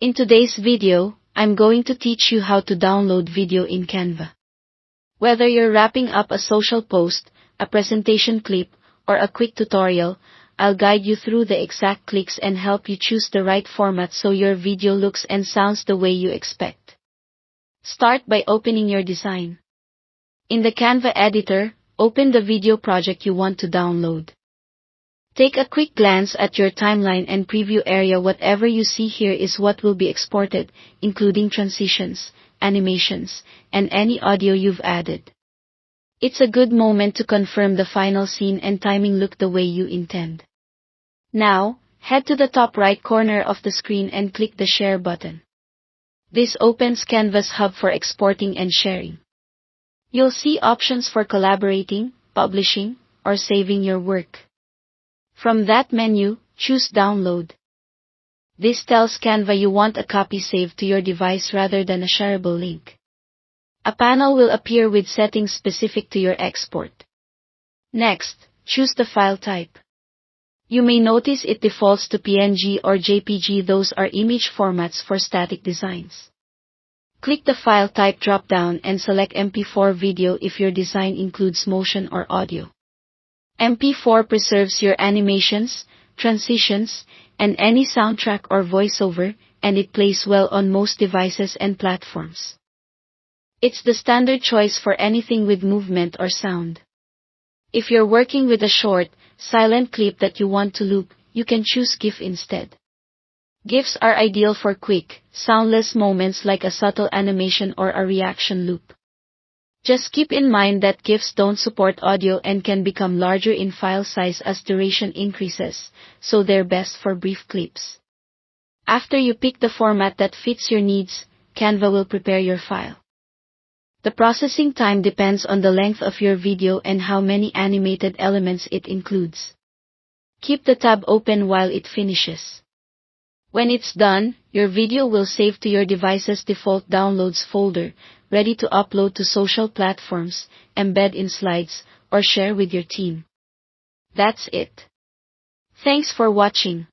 In today's video, I'm going to teach you how to download video in Canva. Whether you're wrapping up a social post, a presentation clip, or a quick tutorial, I'll guide you through the exact clicks and help you choose the right format so your video looks and sounds the way you expect. Start by opening your design. In the Canva editor, open the video project you want to download. Take a quick glance at your timeline and preview area. Whatever you see here is what will be exported, including transitions, animations, and any audio you've added. It's a good moment to confirm the final scene and timing look the way you intend. Now, head to the top right corner of the screen and click the Share button. This opens Canva's hub for exporting and sharing. You'll see options for collaborating, publishing, or saving your work. From that menu, choose Download. This tells Canva you want a copy saved to your device rather than a shareable link. A panel will appear with settings specific to your export. Next, choose the file type. You may notice it defaults to PNG or JPG. Those are image formats for static designs. Click the File Type drop-down and select MP4 video if your design includes motion or audio. MP4 preserves your animations, transitions, and any soundtrack or voiceover, and it plays well on most devices and platforms. It's the standard choice for anything with movement or sound. If you're working with a short, silent clip that you want to loop, you can choose GIF instead. GIFs are ideal for quick, soundless moments like a subtle animation or a reaction loop. Just keep in mind that GIFs don't support audio and can become larger in file size as duration increases, so they're best for brief clips. After you pick the format that fits your needs, Canva will prepare your file. The processing time depends on the length of your video and how many animated elements it includes. Keep the tab open while it finishes. When it's done, your video will save to your device's default downloads folder, ready to upload to social platforms, embed in slides, or share with your team. That's it. Thanks for watching.